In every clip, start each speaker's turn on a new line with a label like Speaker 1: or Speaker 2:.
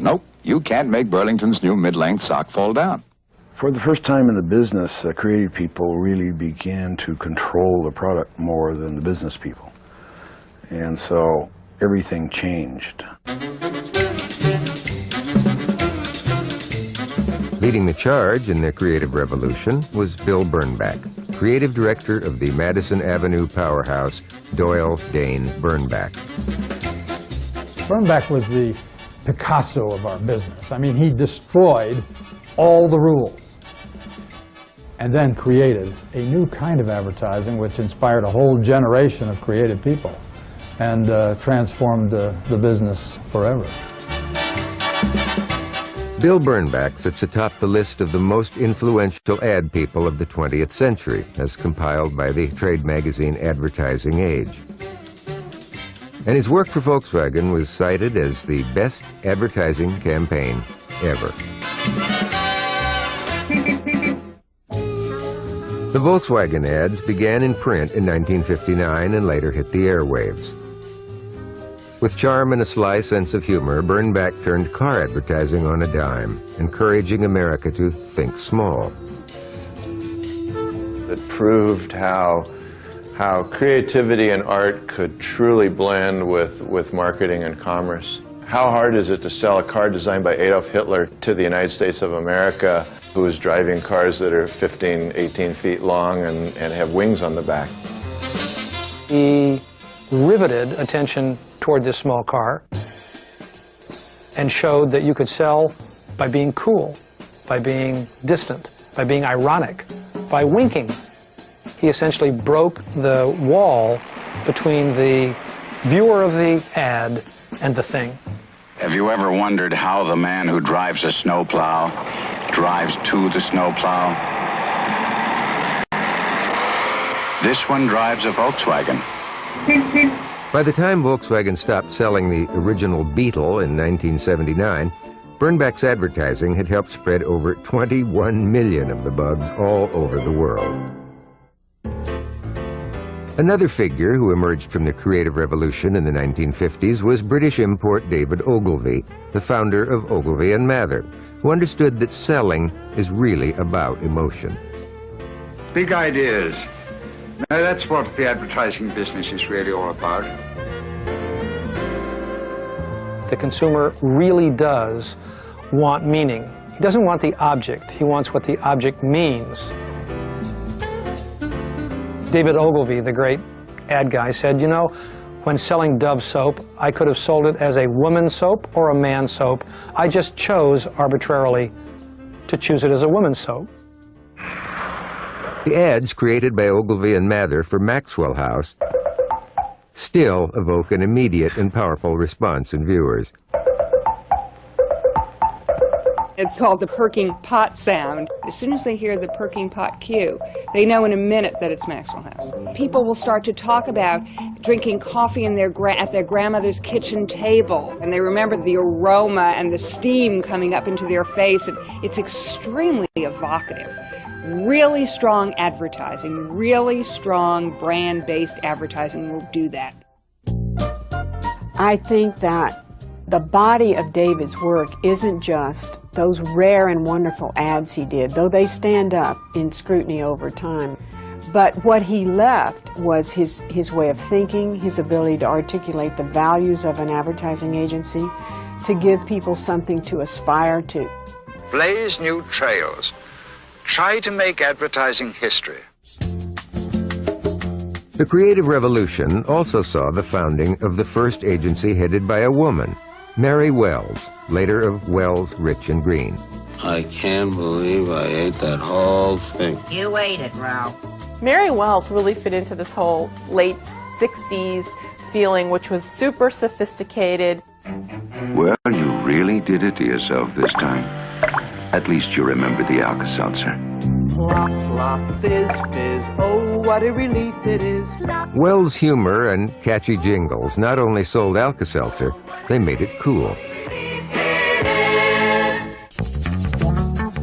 Speaker 1: Nope, you can't make Burlington's new mid-length sock fall down.
Speaker 2: For the first time in the business, creative people really began to control the product more than the business people. And so everything changed.
Speaker 3: Leading the charge in the creative revolution was Bill Bernbach, creative director of the Madison Avenue powerhouse, Doyle Dane Bernbach.
Speaker 4: Bernbach was the Picasso of our business. I mean, he destroyed all the rules and then created a new kind of advertising which inspired a whole generation of creative people and transformed the business forever.
Speaker 3: Bill Bernbach sits atop the list of the most influential ad people of the 20th century, as compiled by the trade magazine Advertising Age. And his work for Volkswagen was cited as the best advertising campaign ever. The Volkswagen ads began in print in 1959 and later hit the airwaves. With charm and a sly sense of humor, Bernbach turned car advertising on a dime, encouraging America to think small.
Speaker 5: It proved how creativity and art could truly blend with marketing and commerce. How hard is it to sell a car designed by Adolf Hitler to the United States of America, who is driving cars that are 15, 18 feet long and have wings on the back?
Speaker 6: He riveted attention toward this small car and showed that you could sell by being cool, by being distant, by being ironic, by winking. He essentially broke the wall between the viewer of the ad and the thing.
Speaker 7: Have you ever wondered how the man who drives a snowplow drives to the snowplow? This one drives a Volkswagen.
Speaker 3: By the time Volkswagen stopped selling the original Beetle in 1979, Bernbach's advertising had helped spread over 21 million of the bugs all over the world. Another figure who emerged from the creative revolution in the 1950s was British import David Ogilvy, the founder of Ogilvy and Mather, who understood that selling is really about emotion.
Speaker 8: Big ideas. Now that's what the advertising business is really all about.
Speaker 6: The consumer really does want meaning. He doesn't want the object, he wants what the object means. David Ogilvy, the great ad guy, said, you know, when selling Dove soap, I could have sold it as a woman's soap or a man's soap. I just chose arbitrarily to choose it as a woman's soap.
Speaker 3: The ads created by Ogilvy and Mather for Maxwell House still evoke an immediate and powerful response in viewers.
Speaker 9: It's called the perking pot sound. As soon as they hear the perking pot cue, they know in a minute that it's Maxwell House. People will start to talk about drinking coffee in at their grandmother's kitchen table, and they remember the aroma and the steam coming up into their face, and it's extremely evocative. Really strong advertising, really strong brand-based advertising will do that.
Speaker 10: I think that the body of David's work isn't just those rare and wonderful ads he did, though they stand up in scrutiny over time. But what he left was his way of thinking, his ability to articulate the values of an advertising agency, to give people something to aspire to.
Speaker 8: Blaze new trails. Try to make advertising history.
Speaker 3: The creative revolution also saw the founding of the first agency headed by a woman, Mary Wells, later of Wells, Rich and Green.
Speaker 11: I can't believe I ate that whole thing.
Speaker 12: You ate it, Ralph.
Speaker 13: Mary Wells really fit into this whole late 60s feeling, which was super sophisticated.
Speaker 7: Well, you really did it to yourself this time. At least you remember the Alka-Seltzer.
Speaker 14: Plop, plop, fizz, fizz, oh, what a relief it is.
Speaker 3: Wells' humor and catchy jingles not only sold Alka-Seltzer, they made it cool.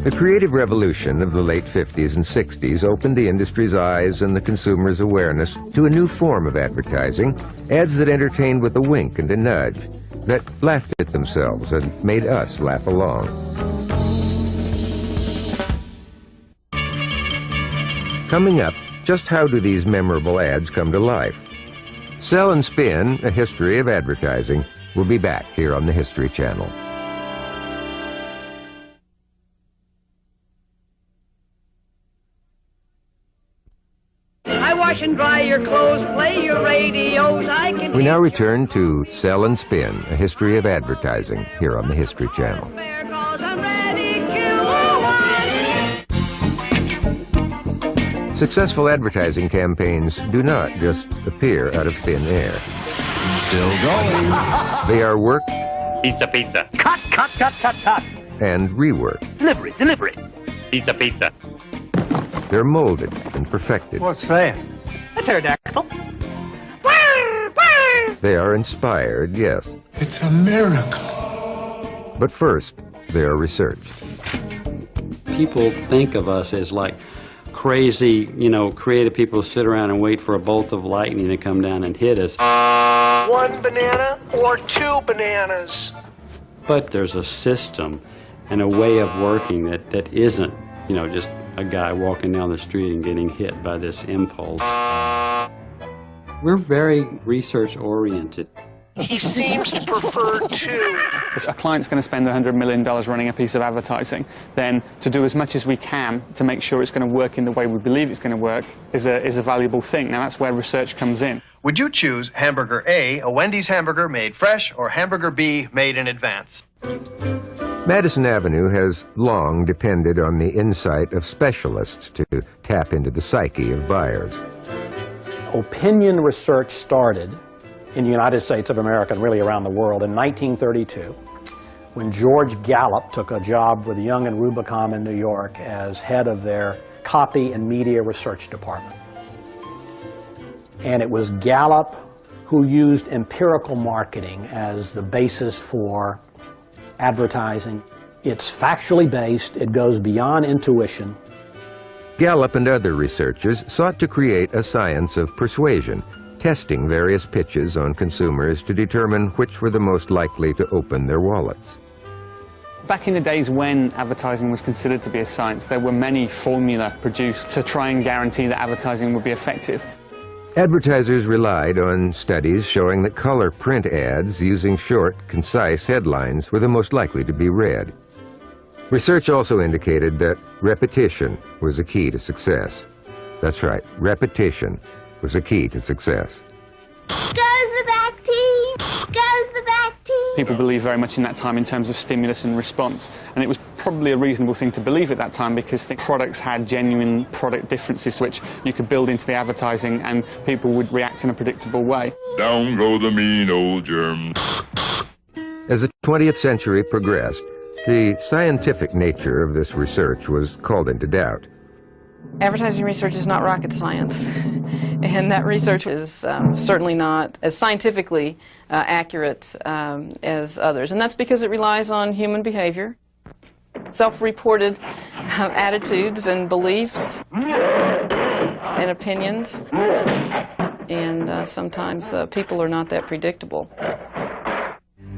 Speaker 3: The creative revolution of the late 50s and 60s opened the industry's eyes and the consumer's awareness to a new form of advertising, ads that entertained with a wink and a nudge. that laughed at themselves and made us laugh along. Coming up, just how do these memorable ads come to life? Sell and Spin, a history of advertising, will be back here on the History Channel.
Speaker 14: I wash and dry your clothes, play your radios, I can...
Speaker 3: We now return to Sell and Spin, a history of advertising, here on the History Channel. Successful advertising campaigns do not just appear out of thin air.
Speaker 1: Still going.
Speaker 3: They are worked
Speaker 12: Pizza, pizza.
Speaker 14: Cut, cut, cut, cut, cut.
Speaker 3: and reworked.
Speaker 14: Delivery, delivery.
Speaker 12: Pizza, pizza.
Speaker 3: They're molded and perfected.
Speaker 14: What's that? A pterodactyl.
Speaker 3: They are inspired, yes.
Speaker 15: It's a miracle.
Speaker 3: But first, they are researched.
Speaker 16: People think of us as like crazy, creative people who sit around and wait for a bolt of lightning to come down and hit us.
Speaker 14: 1 banana or 2 bananas?
Speaker 16: But there's a system and a way of working that isn't, just a guy walking down the street and getting hit by this impulse. We're very research-oriented.
Speaker 14: He seems to prefer 2.
Speaker 17: If a client's going to spend $100 million running a piece of advertising, then to do as much as we can to make sure it's going to work in the way we believe it's going to work is a valuable thing. Now, that's where research comes in.
Speaker 18: Would you choose hamburger A, a Wendy's hamburger made fresh, or hamburger B, made in advance?
Speaker 3: Madison Avenue has long depended on the insight of specialists to tap into the psyche of buyers.
Speaker 19: Opinion research started in the United States of America and really around the world in 1932 when George Gallup took a job with Young and Rubicam in New York as head of their copy and media research department. And it was Gallup who used empirical marketing as the basis for advertising. It's factually based, it goes beyond intuition.
Speaker 3: Gallup and other researchers sought to create a science of persuasion, testing various pitches on consumers to determine which were the most likely to open their wallets.
Speaker 17: Back in the days when advertising was considered to be a science, there were many formulae produced to try and guarantee that advertising would be effective.
Speaker 3: Advertisers relied on studies showing that color print ads using short, concise headlines were the most likely to be read. Research also indicated that repetition was a key to success. That's right, repetition was a key to success.
Speaker 20: Goes the back team! Goes the back team!
Speaker 17: People believed very much in that time in terms of stimulus and response, and it was probably a reasonable thing to believe at that time because the products had genuine product differences which you could build into the advertising and people would react in a predictable way.
Speaker 21: Down go the mean old germs.
Speaker 3: As the 20th century progressed, the scientific nature of this research was called into doubt.
Speaker 13: Advertising research is not rocket science, and that research is certainly not as scientifically accurate as others, and that's because it relies on human behavior, self-reported attitudes and beliefs and opinions, and sometimes people are not that predictable.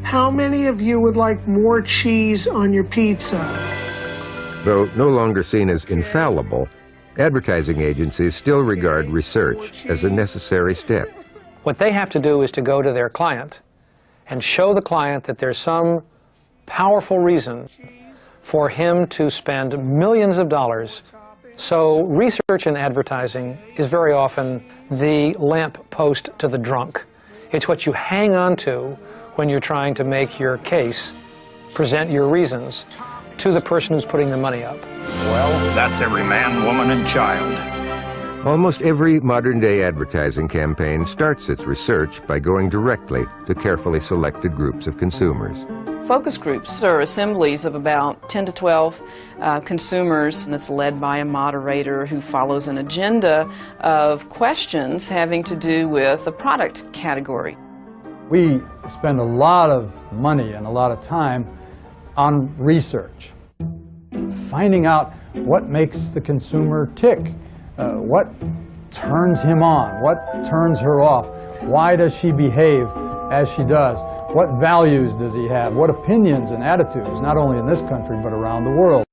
Speaker 14: How many of you would like more cheese on your pizza?
Speaker 3: Though no longer seen as infallible, advertising agencies still regard research as a necessary step.
Speaker 6: What they have to do is to go to their client and show the client that there's some powerful reason for him to spend millions of dollars. So research in advertising is very often the lamp post to the drunk. It's what you hang on to when you're trying to make your case, present your reasons to the person who's putting the money up.
Speaker 21: Well, that's every man, woman, and child.
Speaker 3: Almost every modern-day advertising campaign starts its research by going directly to carefully selected groups of consumers.
Speaker 13: Focus groups are assemblies of about 10 to 12 consumers, and it's led by a moderator who follows an agenda of questions having to do with a product category.
Speaker 4: We spend a lot of money and a lot of time on research, finding out what makes the consumer tick, what turns him on, what turns her off, why does she behave as she does. What values does he have? What opinions and attitudes, not only in this country, but around the world?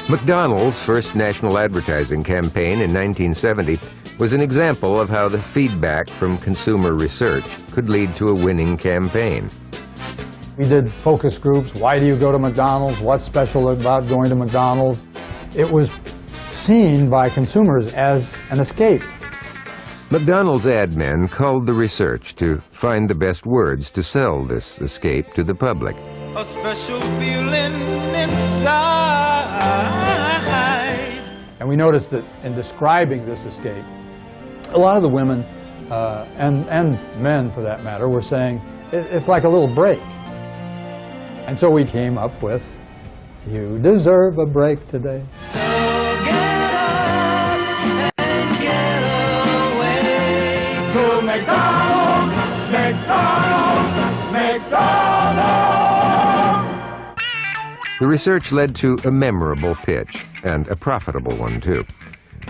Speaker 3: McDonald's first national advertising campaign in 1970 was an example of how the feedback from consumer research could lead to a winning campaign.
Speaker 4: We did focus groups. Why do you go to McDonald's? What's special about going to McDonald's? It was seen by consumers as an escape.
Speaker 3: McDonald's ad men culled the research to find the best words to sell this escape to the public.
Speaker 2: A special feeling inside.
Speaker 4: And we noticed that in describing this escape, a lot of the women, and men for that matter, were saying, it's like a little break. And so we came up with, you deserve a break today.
Speaker 2: So get up and get away to McDonald's, McDonald's, McDonald's.
Speaker 3: The research led to a memorable pitch, and a profitable one too.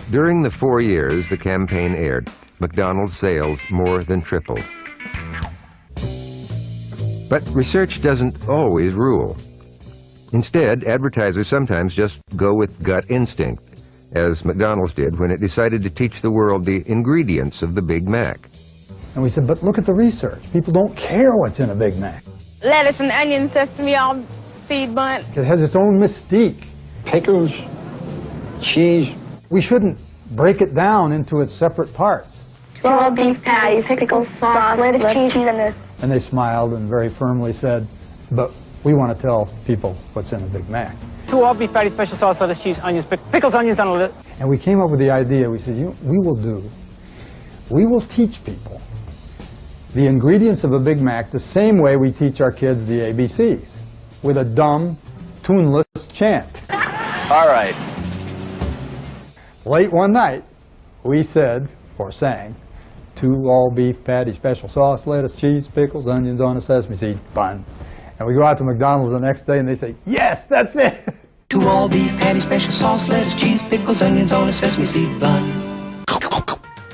Speaker 3: During the 4 years the campaign aired, McDonald's sales more than tripled. But research doesn't always rule. Instead, advertisers sometimes just go with gut instinct, as McDonald's did when it decided to teach the world the ingredients of the Big Mac.
Speaker 4: And we said, but look at the research. People don't care what's in a Big Mac.
Speaker 22: Lettuce and onion, sesame, all seed bun.
Speaker 4: It has its own mystique.
Speaker 6: Pickles, cheese.
Speaker 4: We shouldn't break it down into its separate parts.
Speaker 20: 12 beef patties, pickles, sauce, lettuce, cheese, and this.
Speaker 4: And they smiled and very firmly said, but we want to tell people what's in a Big Mac.
Speaker 23: 2 all beef patties, special sauce, lettuce, cheese, onions, pickles, onions on it.
Speaker 4: And we came up with the idea, we said, we will teach people the ingredients of a Big Mac the same way we teach our kids the ABCs, with a dumb, tuneless chant.
Speaker 18: All right.
Speaker 4: Late one night, we said, or sang, 2 all beef patties, special sauce, lettuce, cheese, pickles, onions on a sesame seed bun. And we go out to McDonald's the next day and they say, yes, that's it.
Speaker 2: 2 all beef patties, special sauce, lettuce, cheese, pickles, onions on a sesame seed bun.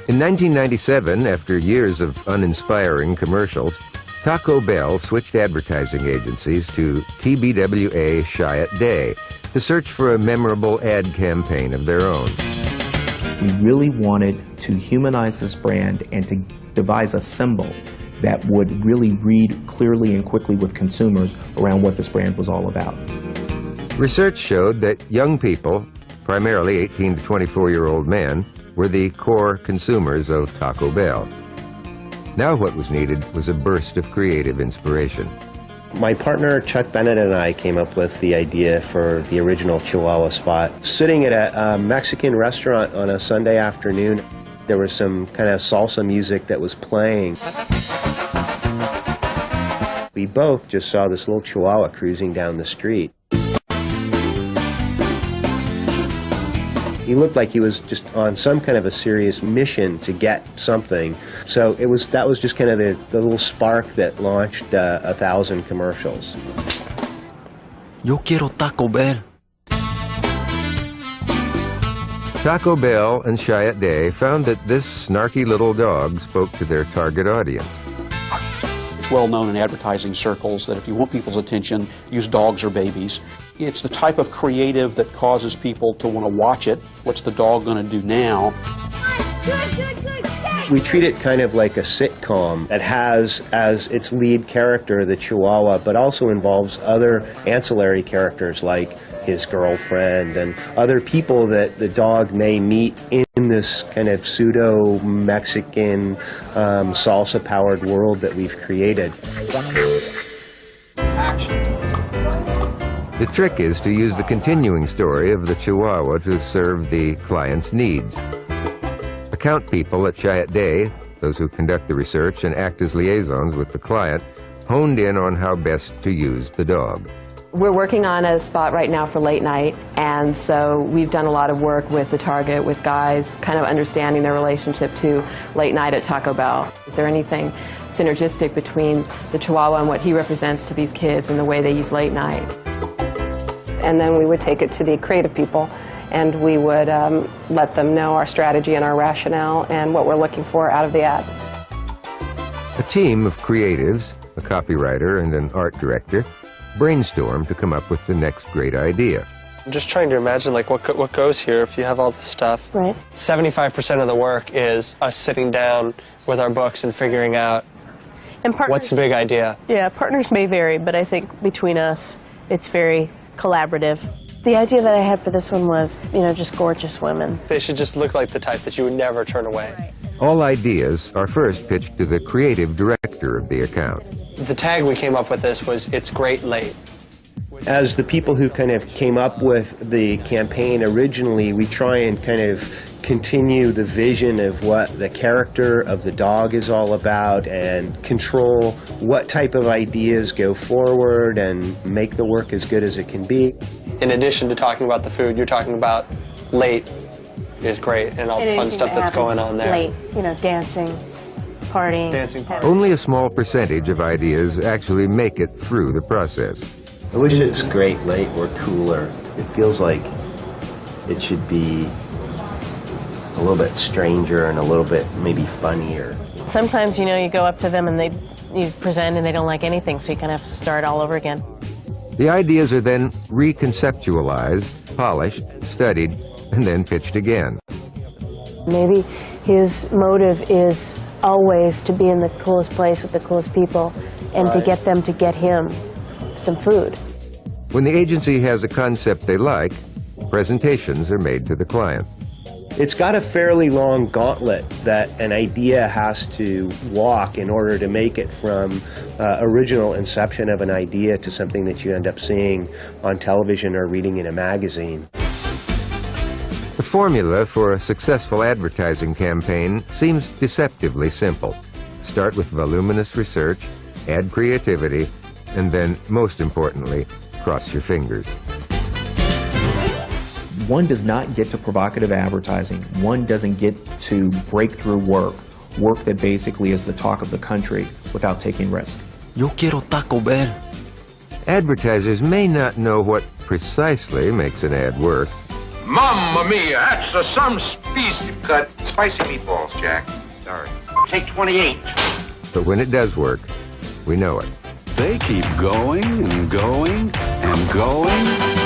Speaker 3: In 1997, after years of uninspiring commercials, Taco Bell switched advertising agencies to TBWA Chiat Day to search for a memorable ad campaign of their own.
Speaker 24: We really wanted to humanize this brand and to devise a symbol that would really read clearly and quickly with consumers around what this brand was all about.
Speaker 3: Research showed that young people, primarily 18 to 24-year-old men, were the core consumers of Taco Bell. Now what was needed was a burst of creative inspiration.
Speaker 25: My partner Chuck Bennett and I came up with the idea for the original Chihuahua spot. Sitting at a Mexican restaurant on a Sunday afternoon, there was some kind of salsa music that was playing. We both just saw this little Chihuahua cruising down the street. He looked like he was just on some kind of a serious mission to get something. So that was just kind of the little spark that launched 1,000 commercials.
Speaker 26: Yo quiero Taco Bell.
Speaker 3: Taco Bell and Chiat Day found that this snarky little dog spoke to their target audience.
Speaker 27: It's well known in advertising circles that if you want people's attention, use dogs or babies. It's the type of creative that causes people to want to watch it. What's the dog going to do now?
Speaker 25: We treat it kind of like a sitcom that has as its lead character the Chihuahua, but also involves other ancillary characters like his girlfriend and other people that the dog may meet in this kind of pseudo-Mexican salsa-powered world that we've created.
Speaker 3: The trick is to use the continuing story of the Chihuahua to serve the client's needs. Account people at Chiat Day, those who conduct the research and act as liaisons with the client, honed in on how best to use the dog.
Speaker 28: We're working on a spot right now for late night, and so we've done a lot of work with the target, with guys, kind of understanding their relationship to late night at Taco Bell. Is there anything synergistic between the Chihuahua and what he represents to these kids and the way they use late night?
Speaker 29: And then we would take it to the creative people
Speaker 28: and we would let them know our strategy and our rationale and what we're looking for out of the ad.
Speaker 3: A team of creatives, a copywriter and an art director, brainstorm to come up with the next great idea.
Speaker 1: I'm just trying to imagine like what goes here if you have all this stuff.
Speaker 28: Right.
Speaker 1: 75% of the work is us sitting down with our books and figuring out what's the big idea.
Speaker 5: Yeah, partners may vary, but I think between us, it's very collaborative. The idea that I had for this one was, just gorgeous women.
Speaker 1: They should just look like the type that you would never turn away.
Speaker 3: All ideas are first pitched to the creative director of the account.
Speaker 1: The tag we came up with this was, "It's great late."
Speaker 25: As the people who kind of came up with the campaign originally, we try and kind of continue the vision of what the character of the dog is all about and control what type of ideas go forward and make the work as good as it can be.
Speaker 1: In addition to talking about the food, you're talking about late is great and all the fun stuff that's going on there.
Speaker 5: Late, dancing, partying.
Speaker 1: Dancing, partying.
Speaker 3: Only a small percentage of ideas actually make it through the process.
Speaker 25: I wish It's Great Late were cooler. It feels like it should be a little bit stranger and a little bit maybe funnier.
Speaker 5: Sometimes, you go up to them and you present and they don't like anything, so you kind of have to start all over again.
Speaker 3: The ideas are then reconceptualized, polished, studied, and then pitched again.
Speaker 5: Maybe his motive is always to be in the coolest place with the coolest people and to get them to get him some food.
Speaker 3: When the agency has a concept they like, presentations are made to the client.
Speaker 25: It's got a fairly long gauntlet that an idea has to walk in order to make it from original inception of an idea to something that you end up seeing on television or reading in a magazine.
Speaker 3: The formula for a successful advertising campaign seems deceptively simple. Start with voluminous research, add creativity, and then, most importantly, cross your fingers.
Speaker 24: One does not get to provocative advertising. One doesn't get to breakthrough work that basically is the talk of the country without taking risk.
Speaker 26: Yo quiero Taco Bell.
Speaker 3: Advertisers may not know what precisely makes an ad work.
Speaker 21: Mamma mia, that's some species. Cut spicy meatballs, Jack. Sorry. Take 28.
Speaker 3: But when it does work, we know it.
Speaker 7: They keep going and going and going.